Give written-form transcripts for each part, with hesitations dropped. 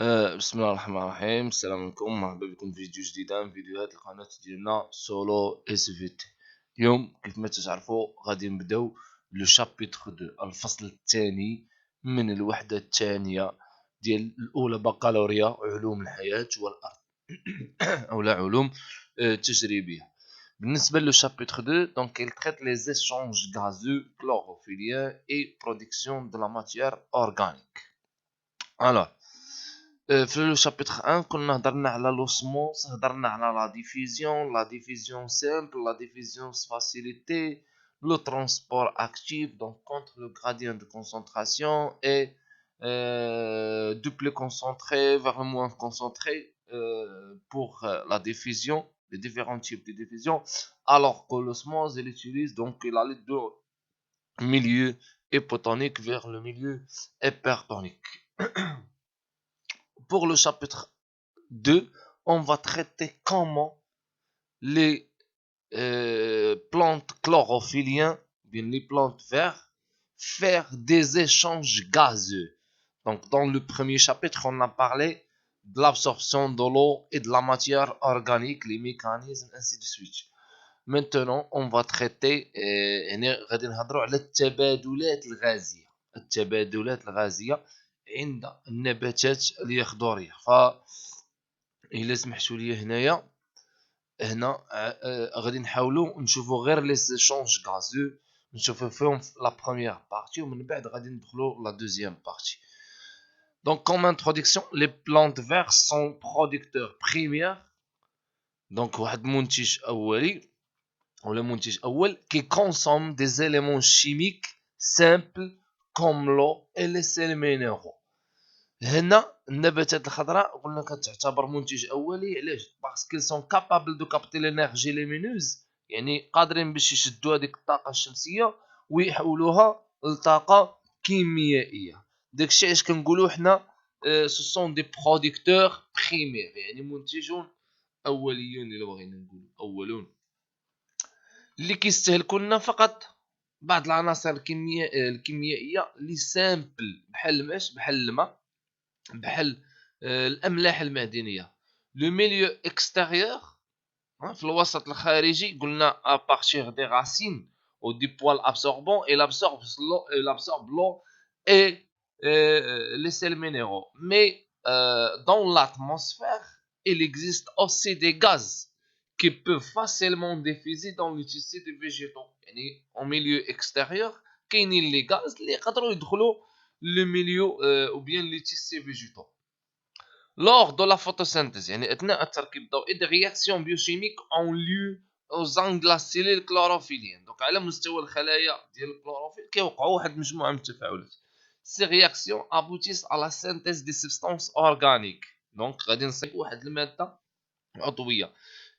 بسم الله الرحمن الرحيم. السلام عليكم، مرحبا بكم في فيديو جديد من فيديوهات القناة ديالنا سولو اس في تي. اليوم كيف ما تعرفوا غادي نبداو لو شابيتر 2، الفصل الثاني من الوحدة الثانية ديال الأولى بكالوريا علوم الحياة والأرض أو لا علوم تجريبية. بالنسبة لو شابيتر 2، donc il traite les échanges gazeux chlorophylliens et production de la matière organique. Alors في لو شابيتر 1 كنا هضرنا على لوسموس، هضرنا على لا ديفيزيون سامبل، لا ديفيزيون فاسيليتي، le transport actif, donc contre le gradient de concentration et du plus concentré vers le moins concentré pour la diffusion, les différents types de diffusion, alors que l'osmose, il utilise, donc il a les deux milieux hypotoniques vers le milieu hypertonique. Pour le chapitre 2, on va traiter comment les plantes chlorophyllien, bien les plantes vertes, faire des échanges gazeux. Donc, dans le premier chapitre, on a parlé de l'absorption de l'eau et de la matière organique, les mécanismes, ainsi de suite. Maintenant, on va traiter غادي نهضروا على التبادلات الغازية. التبادلات الغازية عند النباتات اليخضرية. إلا سمحتوا لي هنا غادي نحاولوا نشوفوا غير لي سيشونج غازو، نشوفوا فيهم لا بروميير بارتي ومن بعد غادي ندخلوا لا دوزيام بارتي. Donc comme introduction, les plantes vertes sont producteurs primaires. Donc واحد منتج أولي ولا منتج أول qui consomme des éléments chimiques simples comme l'eau et les sels minéraux. هنا النباتات الخضراء قلنا كتعتبر منتج اولي. علاش؟ باسكو سون كابابل دو كابتي لينيرجي لومينوز، يعني قادرين باش يشدوا هذيك الطاقه الشمسيه ويحولوها لطاقه كيميائيه. داكشي علاش كنقولوا حنا سو سون دي برودكتور بريمير، يعني منتجون اوليون الا بغينا نقولوا اولون اللي كيستهلكوا لنا فقط بعض العناصر الكيميائيه اللي سامبل بحال الماء، بحال الماء، بحال الاملاح المعدنيه. لو ميليو اكستيريور في الوسط الخارجي قلنا à partir des racines ou du poil absorbant, il absorbe l'eau et les sels minéraux. Mais dans l'atmosphère, il existe aussi des gaz qui peuvent facilement diffuser dans le tissu des végétaux. يعني au milieu extérieur كاينين les gaz اللي يقدروا يدخلوا le milieu ou bien les tissus végétaux. Lors de la photosynthèse, يعني أثناء التركيب الضوئي, des réactions biochimiques ont lieu aux angles de la cellule chlorophyllienne. Donc على مستوى الخلايا ديال الكلوروفيل كيوقعوا واحد المجموعة من التفاعلات. Ces réactions aboutissent à la synthèse des substances organiques. Donc غادي نصيب واحد المادة عضوية.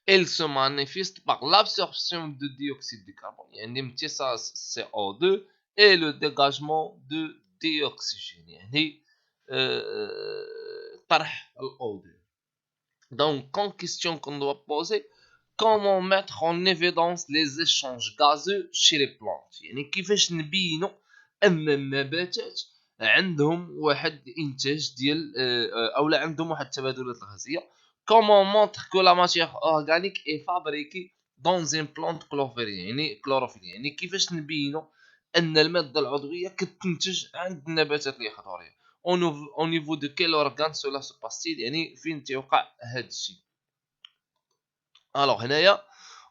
Elle se manifeste par l'absorption de dioxyde de carbone, يعني امتصاص CO2 et le dégagement de dioxygène, يعني طرح الأو2. Donc, comme question qu'on doit poser, comment mettre en évidence les échanges gazeux chez les plantes؟ يعني كيفاش نبينوا أن النباتات عندهم واحد إنتاج ديال أو لا عندهم واحد التبادلات الغازية. Comment montre que la matière organique est fabriquée dans une plante chlorophylle، يعني كيفاش نبينوا أن المادة العضوية كتنتج عند النباتات اليخضرية. au niveau de quel organe cela se passe-t-il، يعني فين تيوقع هذا الشيء. alors هنايا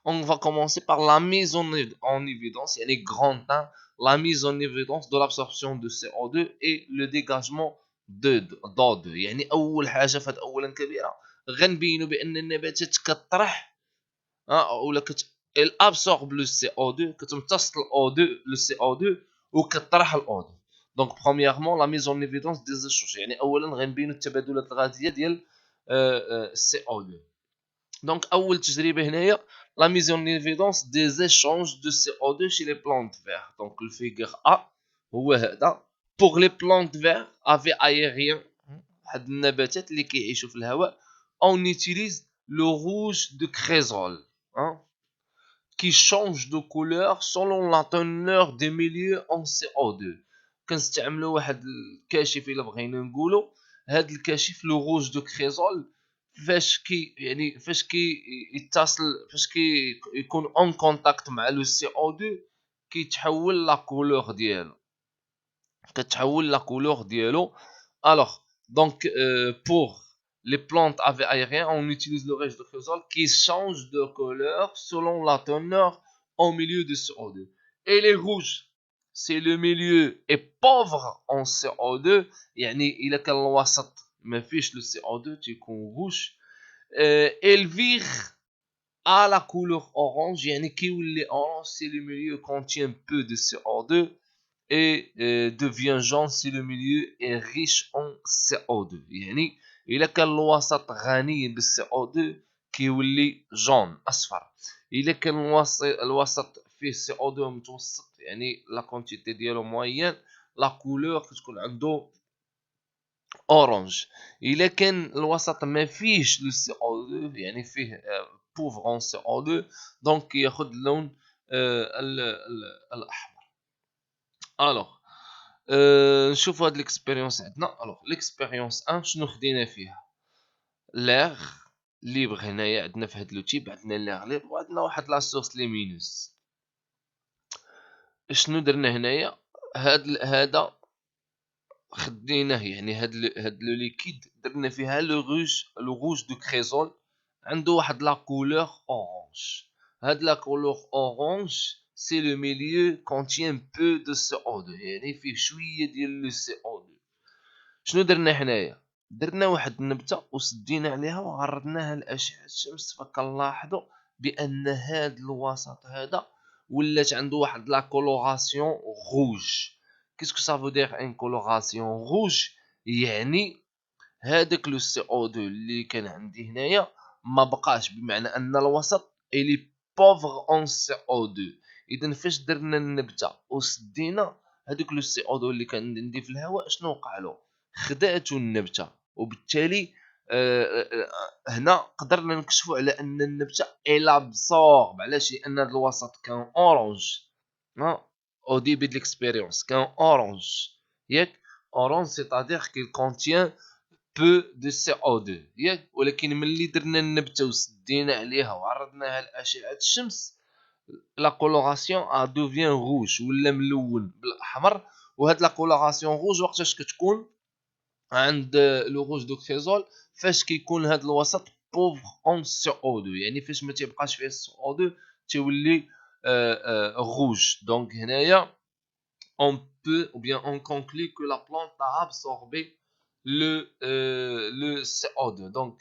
on va commencer par la mise en évidence، يعني grand 1, la mise en évidence de l'absorption de CO2 et le dégagement d'O2. يعني اول حاجه في هذه اولا كبيره غنبينوا بان النباتات كطرح ولا elle absorbe le CO2، كتمتص الO2 le CO2 وكطرح الO2. Donc premièrement la mise en évidence des échanges، يعني اولا غنبينوا التبادلات الغازيه ديال CO2. Donc اول تجربه هنايا la mise en évidence des échanges de CO2 chez les plantes vertes. Donc le figure A هو هذا pour les plantes vertes avec aérien، هاد النباتات اللي كيعيشوا في الهواء on utilise le rouge de cresol qui change de couleur selon la teneur des milieux en CO2. كنستعملوا واحد الكاشف الا بغينا نقولوا هاد الكشف لو روج دو كريزول فاش كي يتصل، فاش كي يكون اون كونتاكت مع لو سي او 2 كيتحول لا كولور ديالو، كتحول لا couleur ديالو. Alors, donc, pour les plantes aériennes, on utilise le rage de cresol qui change de couleur selon la teneur au milieu de CO2. Et les rouges, c'est le milieu est pauvre en CO2. يعني إلا كان الوسط ما فيش le CO2 تيكون rouge. Et le vert à la couleur orange, يعني كيولي orange, c'est le milieu contient peu de CO2. Et devient jaune si le milieu est riche en CO2. يعني إلا كان الوسط غني بال CO2 كيولي جون أصفر. إلا كان الوسط فيه CO2 متوسط، يعني لا كونتيتي ديالو موين، لا كولور كتكون عنده اورانج. إلا كان الوسط ما فيهش لو CO2، يعني فيه بوفر اون CO2، دونك ياخذ اللون الأحمر. الوغ نشوفوا هاد ليكسبيريونس عندنا. الوغ ليكسبيريونس 1 شنو خدينا فيها؟ ليغ ليبر. هنايا عندنا في هاد لو تيب عندنا ليغ ليبر وعندنا واحد لا سورس ليمينوس. شنو درنا هنايا؟ هذا خديناه، يعني هاد لو ليكيد درنا فيها لو روج دو كريزول، عنده واحد لا كولور اورانج. هاد لا كولور اورانج سي لو ميليو كونتين بو دو CO2، يعني فيه شويه ديال لو CO2. شنو درنا حنايا؟ درنا واحد النبته وسدينا عليها وعرضناها لاشعه الشمس، فكنلاحظوا بان هاد الوسط هذا ولات عنده واحد لا كولوراسيون روج. كيسكو سافو دير ان كولوراسيون روج؟ يعني هذاك لو سي او 2 اللي كان عندي هنايا ما بقاش، بمعنى ان الوسط الي بوفر اون سي او 2. اذا فاش درنا النبته وسدينا هذاك لو سي او 2 اللي كان عندي في الهواء، شنو وقع له؟ خداتو النبته، وبالتالي هنا قدرنا نكشفوا على ان النبته الابسورب. علاش؟ لان هذا الوسط كان اورانج او ديبي د ليكسبيريونس، كان اورانج ياك. اورانج سيتادير كي كونتيان بو دو سي او 2 ياك. ولكن ملي درنا النبته وسدينا عليها وعرضناها لاشعه الشمس، لا كولوراسيون ا دوفيان روج، ولا ملون بالاحمر. وهاد لا كولوراسيون روج وقتاش كتكون عند لو روج دو كريزول؟ فاش كيكون هاد الوسط بوفر اون سي او 2، يعني فاش ما تيبقاش فيه سي او 2 تيولي روج. دونك هنايا on peut ou bien on conclut que la plante a absorbé le CO2. Donc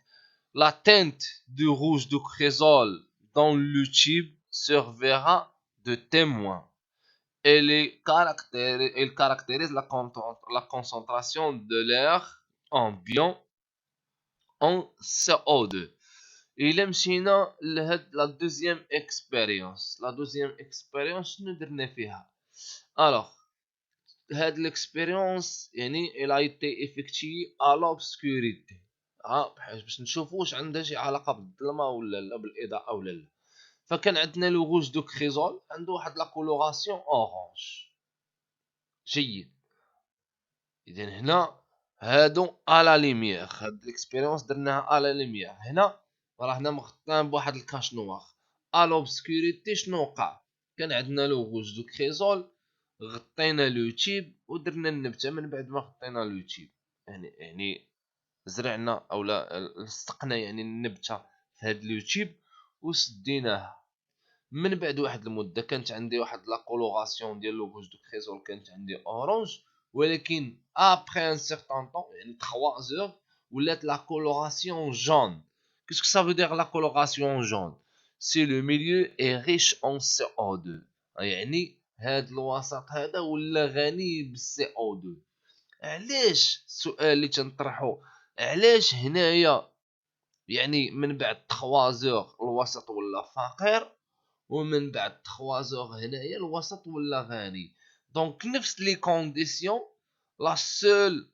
la teinte du rouge du chrysol dans le tube servira de témoin. Elle caractérise la concentration de l'air ambiant en CO2. إلا مشينا لهاد لا دوزيام اكسبيريونس. لا دوزيام اكسبيريونس شنو درنا فيها؟ الوغ هاد ليكسبيريونس يعني elle a été effectuée à l'obscurité، باش نشوفوا واش عندها شي علاقه بالظلمه ولا لا، بالاضاءه ولا لا. فكان عندنا لو روج دو كريزول عنده واحد لا كولوراسيون اورانج. جيد. اذا هنا هادو على ليميير، هاد ليكسبيريونس درناها على ليميير. هنا راه حنا مغطين بواحد الكاش نوار. ا لوبسكوريتي شنو وقع؟ كان عندنا لو روج دو كريزول، غطينا لو تيب ودرنا النبته. من بعد ما غطينا لو تيب يعني زرعنا اولا لصقنا يعني النبته في هاد لو تيب وسديناها. من بعد واحد المده كانت عندي واحد لا كولوراسيون ديال لو روج دو كريزول، كانت عندي اورانج. ولكن ابري ان سيغتان طون، يعني 3 زور، ولات لا كولوراسيون جون. Qu'est-ce que ça veut dire la coloration jaune? C'est le milieu est riche en CO2. يعني هاد الوسط هذا ولا غني بالسي او 2. علاش؟ السؤال اللي تنطرحو، علاش هنايا يعني من بعد 3 زور الوسط ولا فقير، ومن بعد 3 زور هنايا الوسط ولا غني؟ دونك نفس لي كونديسيون، لا سول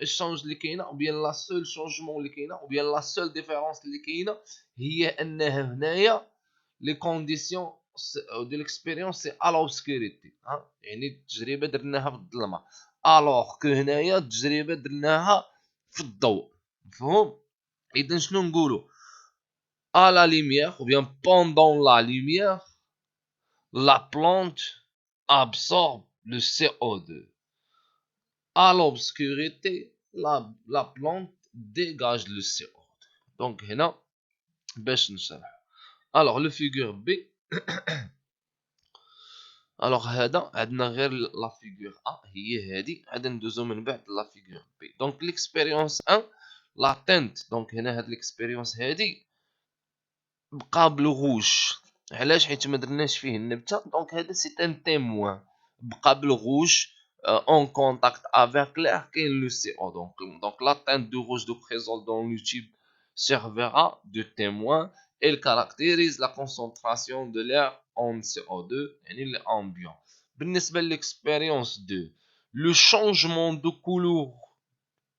شونج اللي كاينه او بيان لا سول شونجمون اللي كاينه او بيان لا سول ديفيرونس اللي كاينه هي انها هنايا لي كونديسيون دو ليكسبيريونس سي ا لوبسكوريتي، يعني التجربه درناها في الظلمه. الوغ كو هنايا التجربه درناها في الضوء. مفهوم؟ اذا شنو نقولوا؟ à la lumière ou bien pendant la lumière la plante absorbe le CO2. À l'obscurité la plante dégage le CO2. donc هنا باش نشرح. alors le figure B. alors هذا عندنا غير لا فيغور A هي هذه، عاد ندوزو من بعد لا فيغور B. دونك ليكسبيريونس 1 لا تنت. دونك هنا هاد ليكسبيريونس هادي بقى بلو غوج. علاش؟ حيت ما درناش فيه النبته. دونك هذا سي ان تيموان بقى بلو غوج اون كونتاكت افيك l'air كاين لو سي او. donc la teinte de rouge de présol dans le tube servira de témoin. Elle caractérise la concentration de l'air en CO2 يعني l'ambiant. بالنسبه للإكسبيريونس 2 le changement de couleur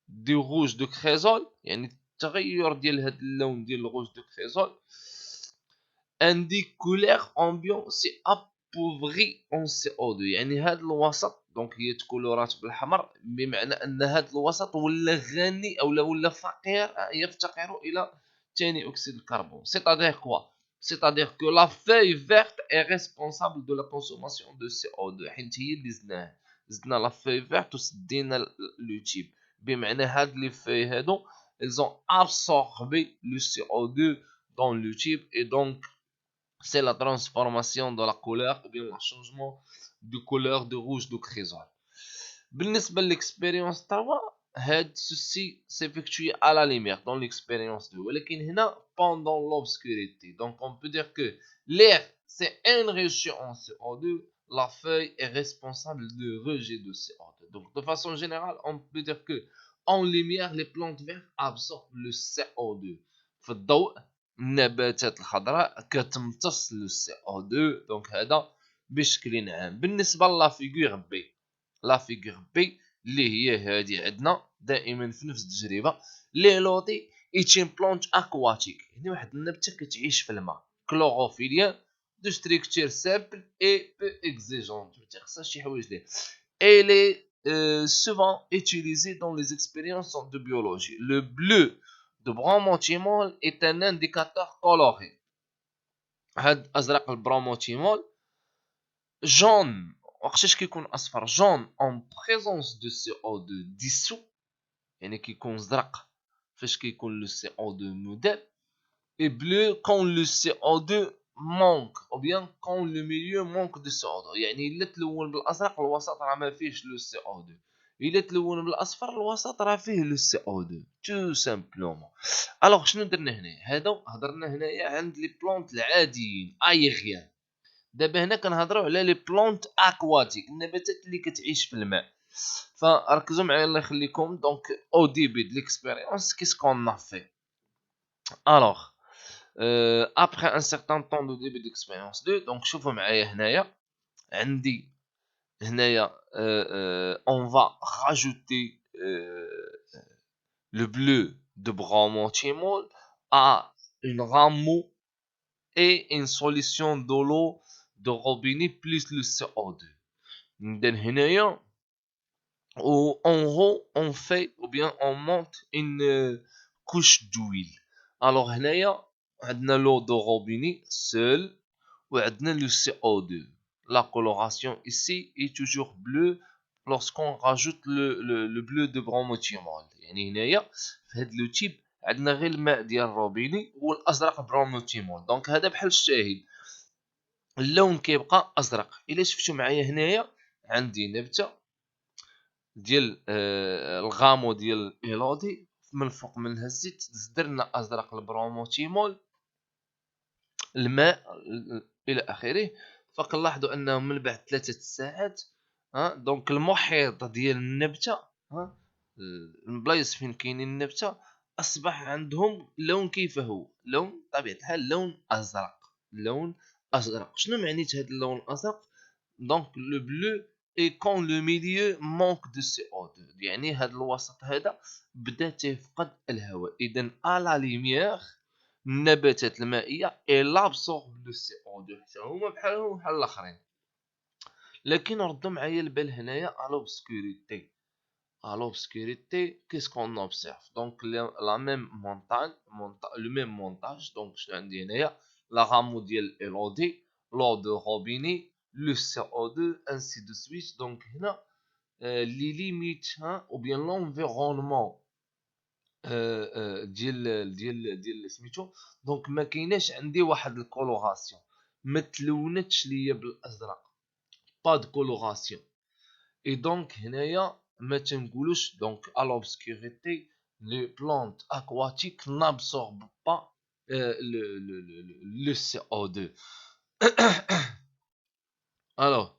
du rouge de crézol يعني التغير ديال هذا اللون ديال الغوج دو كريزول indique que l'air ambiant c'est appauvri en CO2. يعني هذا الوسط دونك هي تكولورات بالحمر بمعنى ان هذا الوسط ولا غني او ولا فقير يفتقر الى ثاني اكسيد الكربون. c'est-à-dire quoi? c'est-à-dire que la feuille verte est responsable de la consommation de CO2 حيت هي اللي زدنا لا فeuille verte وسدينا لو تيب. بمعنى هاد لي فeuilles هادو ils ont absorbé le CO2 dans le tube et donc c'est la transformation de la couleur ou bien le changement de couleur de rouge de chrysol. بالنسبة l'expérience 3 هاد ceci s'effectue à la lumière dans l'expérience 2 ولكن هنا pendant l'obscurité. donc on peut dire que l'air c'est enrichi en CO2, la feuille est responsable de rejet de CO2. donc de façon générale on peut dire que en lumière les plantes vertes absorbent le CO2. في الضوء النباتات الخضراء كتمتص لو سي او 2. دونك هذا بشكل عام. بالنسبه لا فيغور بي، لا فيغور بي اللي هي هذه عندنا دائما في نفس التجربه لي لوطي ايتين بلانت اكواتيك يعني واحد النبته كتعيش في الماء كلوروفيليان دو ستركتور سامبل اي بو اكزيجونت ما تخصهاش شي حوايج ليه. اي لي souvent utilisé dans les expériences de biologie. Le bleu de bromothymol est un indicateur coloré. هاد ازرق البروموتيمول جون وقتاش كيكون اصفر جون en présence de CO2 dissous يعني كيكون زرق فاش كيكون لو CO2 مذاب et bleu quand le CO2 manque ou bien quand le milieu manque de CO2. يعني الا تلون بالازرق الوسط راه ما فيهش لو CO2، الا تلون بالاصفر الوسط راه فيه لو CO2 تو سامبلومون. الوغ شنو درنا هنا؟ هذا هضرنا هنايا عند لي بلونط العاديين ايغيان. دابا هنا كنهضروا على لي بلونط اكواتيك النباتات اللي كتعيش في الماء. فركزوا معايا الله يخليكم. دونك او ديبي د ليكسبيريونس كيسكون ا في. الوغ après un certain temps de début d'expérience 2 donc شوفوا معايا هنايا عندي هنايا on va rajouter le bleu de bromothymol à une rameau et une solution de l'eau de robinet plus le CO2. ندير هنايا ou en haut on fait ou bien on monte une couche d'huile. alors هنايا عندنا l'eau de robinet seul وعندنا le CO2. la coloration ici est toujours bleue lorsqu'on rajoute le bleu de bromothymol. يعني هنايا في هذا لو تيب عندنا غير الماء ديال الروبيني والازرق بروموتيمول. دونك هذا بحال الشاهد اللون كيبقى ازرق. الا شفتوا معايا هنايا عندي نبته ديال الغامو ديال ايلودي من فوق منها الزيت درنا ازرق البروموتيمول الماء الى اخره. فكنلاحظوا انه من بعد 3 ساعات دونك المحيط ديال النبته البلايص فين كاينين النبته اصبح عندهم لون كيف هو لون طبيعه الحال لون ازرق. لون ازرق شنو معنيت هذا اللون الازرق؟ دونك لو بلو اي كون لو ميليو مونك دو CO2 يعني هذا الوسط هذا بدا تيفقد الهواء. اذا الا ليميير النباتات المائيه اي لابسورب لو CO2 حتى هما بحالهم بحال الاخرين. لكن ردوا معايا البال هنايا على لوبسكوريتي. à l'obscurité, qu'est-ce qu'on observe? Donc, la même montagne, le même montage. Donc, je عندي هنايا la rameau ديال LOD, l'eau de robinet, le CO2, ainsi de suite. Donc, هنا les limites, hein, ou bien l'environnement ديال سميتو. دونك ما كايناش عندي واحد الكولوراسيون، ما تلونتش ليا بالازرق، با دو كولوراسيون. اي دونك هنايا ما تنقولوش دونك à l'obscurité les plantes aquatiques n'absorbent pas le CO2. Alors,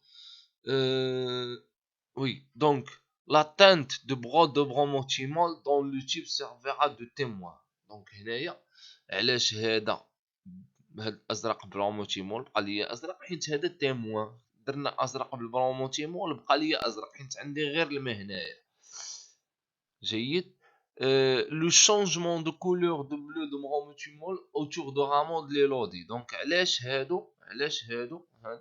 oui, donc la teinte de bromotimol dont le type servira de témoin. Donc هنايا علاش هذا الازرق بروموتيمول بقى لي ازرق؟ حيت هذا تيموان. درنا ازرق بالبروموتيمول بقى لي ازرق حيت عندي غير الماء هنايا. جيد. le changement de couleur de bleu de bromotimol autour de rameaux de l'élodie. donc علاش هادو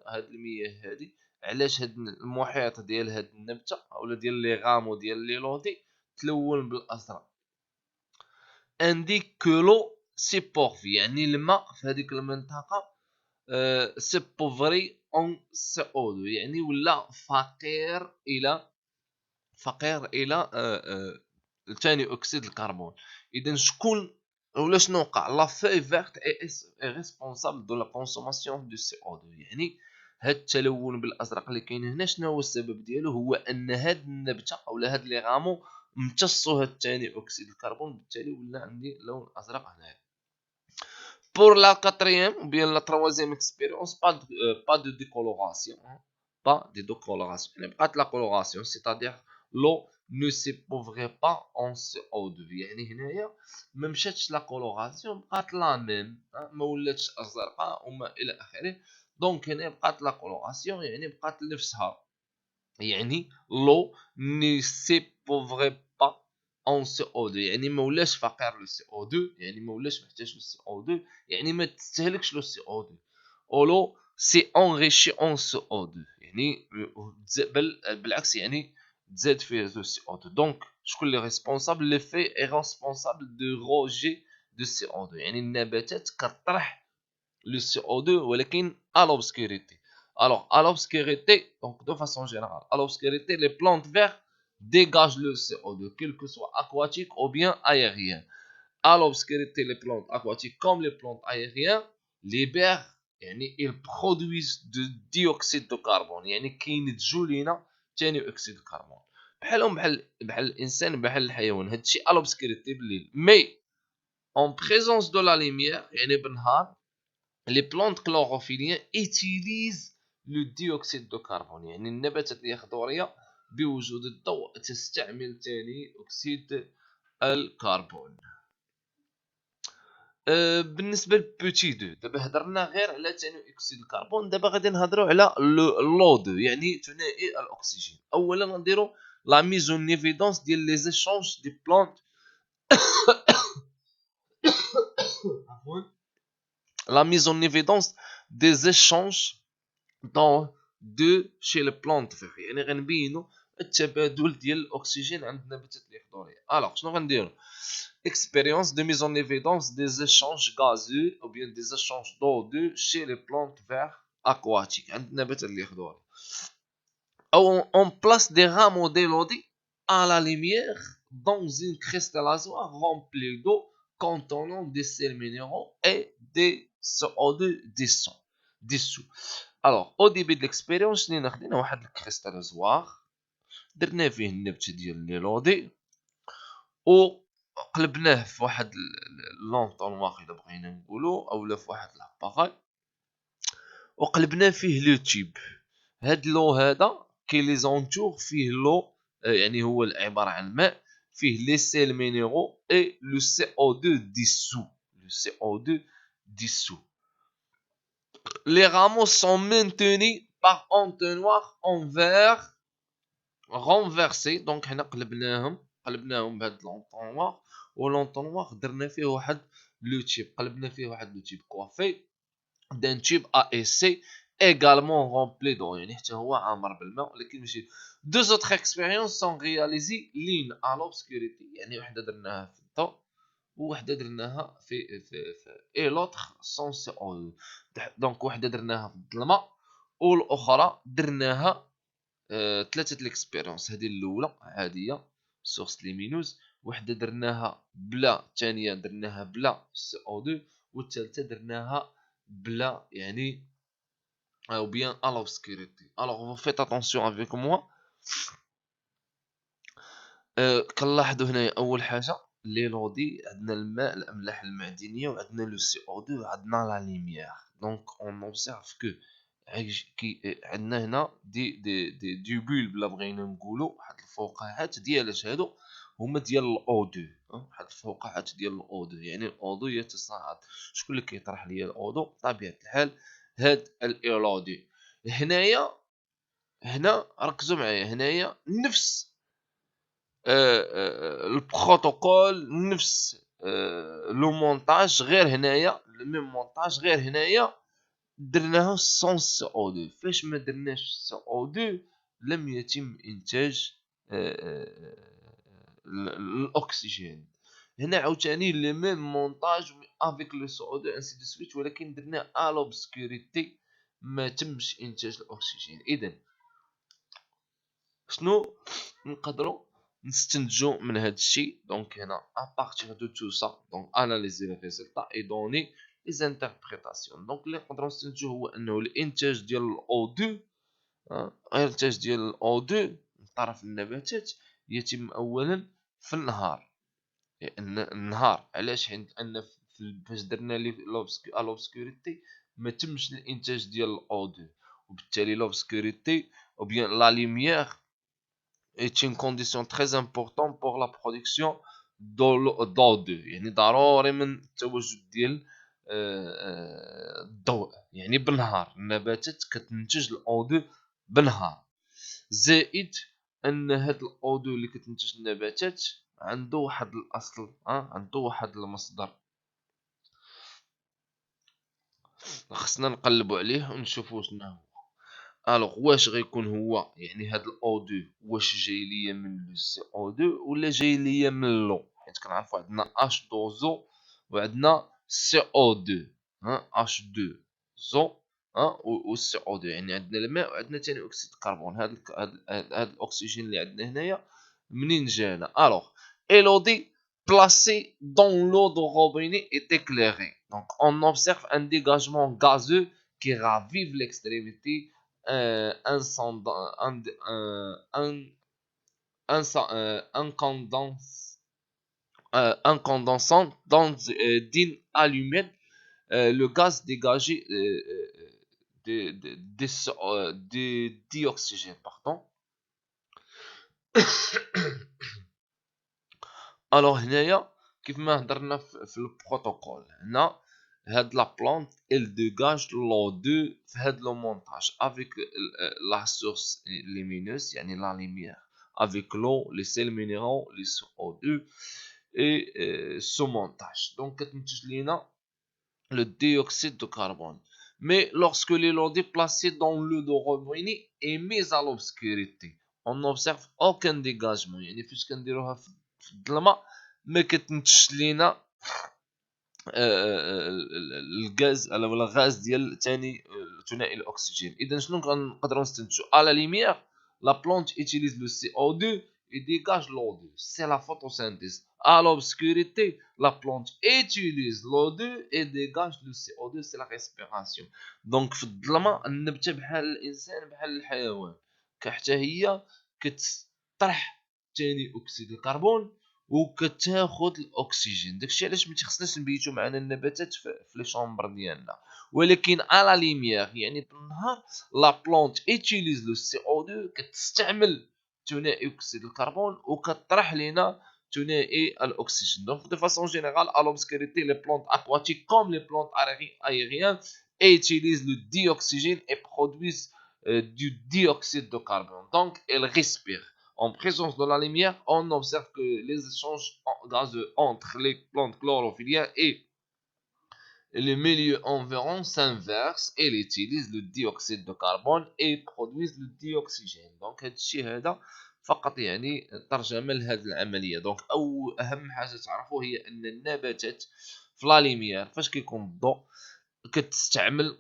هاد المياه هادي، علاش هاد المحيط ديال هاد النبته اولا ديال لي غامو ديال ليلودي تلون بالازرق؟ indique que l'eau s'épauvre، يعني الماء في هذيك المنطقه s'épauvrit en CO2، يعني ولا فقير الى ثاني اكسيد الكربون. اذا شكون ولا شنو وقع؟ لا فeuille verte est responsable de la consommation du CO2. يعني هاد التلون بالازرق اللي كاين هنا شنو هو السبب ديالو؟ هو ان هاد النبته اولا هاد لي غامو امتصوا هاد ثاني اكسيد الكربون، بالتالي ولا عندي لون ازرق هنايا. pour la quatrième ou bien la troisième expérience, pas de décoloration, hein. Pas de décoloration. Il n'y a pas de la coloration, c'est-à-dire l'eau ne s'épauverait pas en CO2. يعني هنايا ما مشاتش لا كولوراسيون، بقات لا ميم، ما ولاتش ازرقاء وما الى اخره. دونك هنا بقات لا كولوراسيون، يعني بقات نفسها، يعني لو ne s'épauverait pas en CO2، يعني ما ولاش فقير لو CO2، يعني ما ولاش محتاج لو CO2، يعني ما تستهلكش لو CO2. اولو سي enrichi en CO2، يعني بالعكس يعني تزاد فيه لو CO2. دونك شكون اللي ريسبونسابل؟ لي في اي ريسبونسابل دو روجي دو CO2، يعني النباتات كطرح le CO2 ولكن à l'obscurité. Alors à l'obscurité, donc de façon générale, à l'obscurité, les plantes vertes dégagent le CO2, quel que soit aquatique ou bien aérien. À l'obscurité, les plantes aquatiques comme les plantes aériennes libèrent، يعني ils produisent du dioxyde de carbone، يعني كينتجوا لينا ثاني اكسيد الكربون بحالهم بحال الانسان بحال الحيوان. هادشي à l'obscurité بالليل. mais en présence de la lumière يعني بالنهار les plantes chlorophylliennes utilisent le dioxyde de carbone، يعني النباتات اليخضورية بوجود الضوء تستعمل ثاني أكسيد الكربون. بالنسبة لبوتي دو، دابا هضرنا غير على ثاني أكسيد الكربون، دابا غادي نهضروا على لو دو، يعني ثنائي الأكسجين. أولا نديرو لا ميز اون ايفيدونس ديال لي زيشونج دي بلانت عفوا la mise en évidence des échanges dans chez les plantes vertes، يعني غنبينوا التبادل ديال الاكسجين عند النباتات اليخضوريه. الوغ شنو غنديروا؟ expérience de mise en évidence des échanges gazeux ou bien des échanges d'eau chez les plantes vertes aquatiques عند النباتات اليخضوريه. او on place des rameaux d'élodie à la lumière dans une cristallisatoire remplie d'eau contenant des sels minéraux et des CO2 dissous. Alors au début de l'expérience شنو خدينا؟ واحد الكريستاليزوار درنا فيه النبت ديال ليلودي وقلبناه في واحد لونطونواغ الا بغينا نقولوا اولا في واحد لاباغاي وقلبنا فيه لو تيب. هاد لو هذا كي لي زونتور فيه لو، يعني هو عباره عن ماء فيه لي سيل مينيرو اي لو CO2 dissous. Les rameaux sont maintenus par entonnoir en verre renversé. donc حنا قلبناهم بهاد لونطونوار، ولونطونوار درنا فيه واحد لو تيب، قلبنا فيه واحد لو تيب كوافي d'un tube à essai également rempli d'eau يعني حتى هو عامر بالماء ولكن ماشي. deux autres expériences sont réalisées l'une à l'obscurité يعني وحده درناها في الضوء ووحده درناها في اي لوتر سون سي او. دونك وحده درناها في الظلمه والاخرى درناها ثلاثه الاكسبيريونس. هذه الاولى عاديه سورس ليمينوز، وحده درناها بلا، الثانيه درناها بلا سي او 2، والثالثه درناها بلا يعني ou bien à l'obscurité. Alors vous faites attention avec moi. كنلاحظوا هنايا اول حاجه لي لودي عندنا الماء، الاملاح المعدنيه، وعندنا لو سي او 2، وعندنا لا ليميير. دونك اون اوبسيرف كو كي عندنا هنا دي بول بلا بغينا نقولوا واحد الفقاعات ديال هادو هما ديال الاو 2. واحد الفقاعات ديال الاو 2 يعني الاو 2 يتصاعد. شكون اللي كيطرح ليا الاو 2؟ بطبيعه الحال هاد الايرودي. هنايا هنا ركزوا معايا، هنايا نفس البروتوكول، نفس لو مونتاج، غير هنايا لو ميم مونتاج، غير هنايا درناها سون سي او 2. فاش ما درناش سي او 2 لم يتم انتاج الاكسجين. هنا عاوتاني لو ميم مونتاج افيك لو سي او 2 انسي دو سويت، ولكن درناه ا لوبسكوريتي ما تمش انتاج الاكسجين. اذا شنو نقدروا نستنتجوا من هذا الشيء؟ دونك هنا à partir de tout ça donc analyser les résultats et donner les interprétations. دونك اللي نقدروا نستنتجوا هو انه الانتاج ديال الاو 2 الانتاج ديال الاو 2 من طرف النباتات يتم اولا في النهار. لان النهار علاش؟ حيت ان فاش درنا لي لوبسكوريتي ما تمش الانتاج ديال الاو 2، وبالتالي لوبسكوريتي ou bien la lumière est une condition très importante pour la production d'O2. يعني ضروري من التواجد ديال الضوء يعني بالنهار. النباتات كتنتج الأو2 بالنهار، زائد ان هاد الأو2 اللي كتنتج النباتات عنده واحد الاصل، عنده واحد المصدر خصنا نقلبوا عليه ونشوفوا شنو هو. الوغ واش غيكون هو يعني هاد الاو 2 واش جاي ليا من لو سي او 2 ولا جاي ليا من اللو؟ حيت كنعرفوا عندنا اش 2 زو وعندنا سي او 2 اش 2 زو و سي او 2 يعني عندنا الماء وعندنا ثاني اكسيد الكربون. هاد الاكسجين اللي عندنا هنايا منين جانا؟ الوغ Elodie placée dans l'eau de robinet est éclairée. Donc on observe un dégagement gazeux qui ravive l'extrémité incandescente d'une allumette. Le gaz dégagé de dioxygène, pardon. الوغ هنايا كيف ما هضرنا في البروتوكول، هنا هاد لا بلانت ال ديغاج لو 2 في هاد لو مونتاج افيك لا سورس ليمينوس يعني لا ليميير افيك لو لي سيل مينيرال لي سو او 2 اي سو مونتاج. دونك كتنتج لينا le dioxyde de carbone. Mais lorsque l'élodie placée dans l'eau de robinet est mise à l'obscurité, on n'observe aucun dégagement. يعني فاش كنديروها في الظلمه ما كتنتجش لينا الغاز ولا الغاز ديال ثاني ثنائي الاكسجين. اذا شنو كنقدروا نستنتجوا؟ à la lumière la plante utilise le CO2 et dégage l'O2. C'est la photosynthèse. À l'obscurité, la plante utilise l'O2 et dégage le CO2. C'est la respiration. Donc في الظلمه النبته بحال الانسان بحال الحيوان حتى هي كتطرح ثاني اكسيد الكربون وكتاخذ الاكسجين. داكشي علاش ما تيخصناش نبيتو معنا النباتات في لي شومبر ديالنا. ولكن على ليميير يعني بالنهار لا بلونت ايتيليز لو سي او 2 كتستعمل ثنائي اكسيد الكربون وكطرح لينا ثنائي الاكسجين. دونك دو فاسون جينيرال à l'obscurité les plantes aquatiques comme les plantes aériennes utilisent le dioxygène et produisent du dioxyde de carbone. Donc elles respirent. En présence de la lumière, on observe que les échanges gazeux entre les plantes chlorophylliennes et le milieu environ s'inverse et il utilise le dioxyde de carbone et produisent le dioxygène. Donc هادشي هذا فقط يعني ترجمة لهذه العملية. دونك أو أهم حاجة تعرفوا هي أن النباتات في لا ليميير فاش كيكون الضوء كتستعمل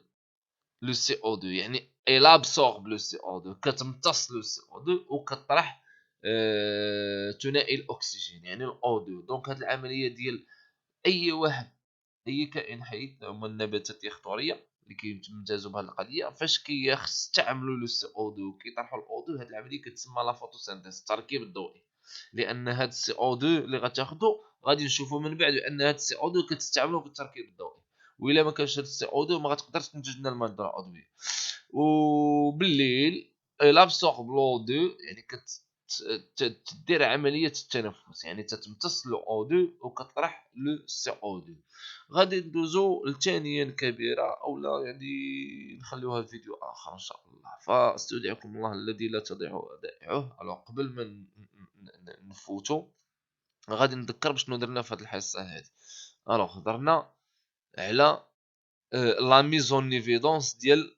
لو سي او 2 يعني elle absorbe le CO2 كتمتص لو سي او 2 وكطرح ثنائي الاكسجين يعني الاو 2. دونك هاد العمليه ديال اي واحد اي كائن حي هما النباتات اليخطوريه اللي كيمتازوا بهذه القضيه فاش كيستعملوا لو سي او 2 وكيطرحوا الاو 2 هاد العمليه كتسمى لا فوتوسينثيز التركيب الضوئي. لان هاد السي او 2 اللي غتاخذوا غادي نشوفوا من بعد ان هاد السي او 2 كتستعملوا في التركيب الضوئي والا ما كانش هاد السي او 2 ما غتقدرش تنتج لنا الماده العضويه. وبالليل لابسورب لو 2 يعني تدير عمليه التنفس يعني تتمتص لو او 2 وكطرح لو سي او 2. غادي ندوزو لثانيه كبيره اولا يعني نخليوها فيديو اخر ان شاء الله. فاستودعكم الله الذي لا تضيع ودائعه. الو قبل ما نفوتو غادي نذكر باش درنا في هذه الحصه هذه. الو هضرنا على لا ميز اون ايفيدونس ديال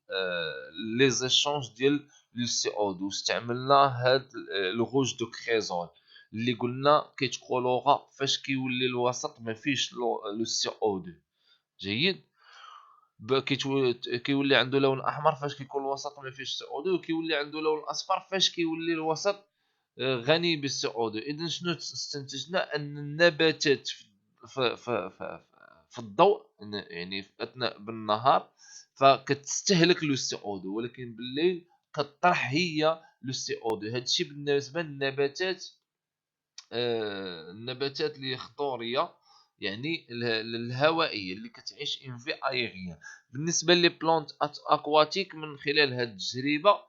لي زيشانج ديال لو سي او 2 استعملنا هاد لو روج دو كريزول اللي قلنا كيتكولورا فاش كيولي الوسط ما فيش لو سي او 2. جيد. كيولي عنده لون احمر فاش كيكون الوسط ما فيش سي او 2 وكيولي عنده لون اصفر فاش كيولي الوسط غني بالسي او 2. اذا شنو استنتجنا ان النباتات في الضوء يعني في اثناء بالنهار فكتستهلك لو سي او 2 ولكن بالليل كطرح هي لو سي او 2. هادشي بالنسبه للنباتات النباتات اللي خضوريه يعني الهوائيه اللي كتعيش ان في ايغيان. بالنسبه لي بلانت اكواتيك من خلال هاد التجربه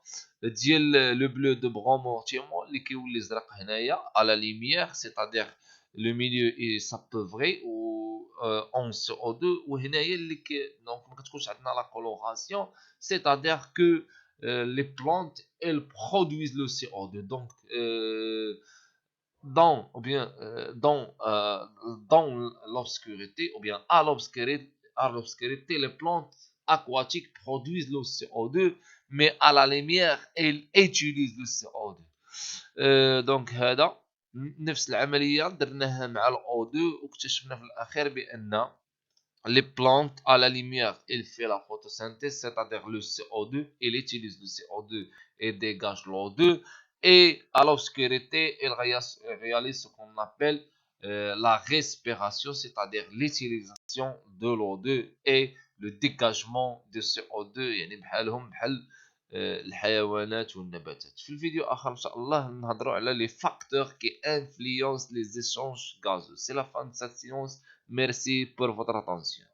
ديال لو بلو دو برومونتيمون اللي كيولي زرق هنايا على ليميير سيتادير لو ميليو اي سا بو فري و اون سي او 2 وهنايا اللي دونك ما كتكونش عندنا لا كولوراسيون سيتادير كو les plantes elles produisent le CO2 donc dans l'obscurité ou bien à l'obscurité les plantes aquatiques produisent le CO2 mais à la lumière elles utilisent le CO2. دونك هذا نفس العمليه درناها مع الاو 2 واكتشفنا في الاخير بان les plantes à la lumière il fait la photosynthèse c'est-à-dire le CO2 il utilise le CO2 et dégage l'O2 et à l'obscurité il réalise ce qu'on appelle la respiration c'est-à-dire l'utilisation de l'O2 et le dégagement de CO2 يعني بحالهم بحال الحيوانات والنباتات. في الفيديو اخر ان شاء الله نهضروا على les facteurs qui influencent les échanges gazeux. C'est la fin de cette séance. Merci pour votre attention.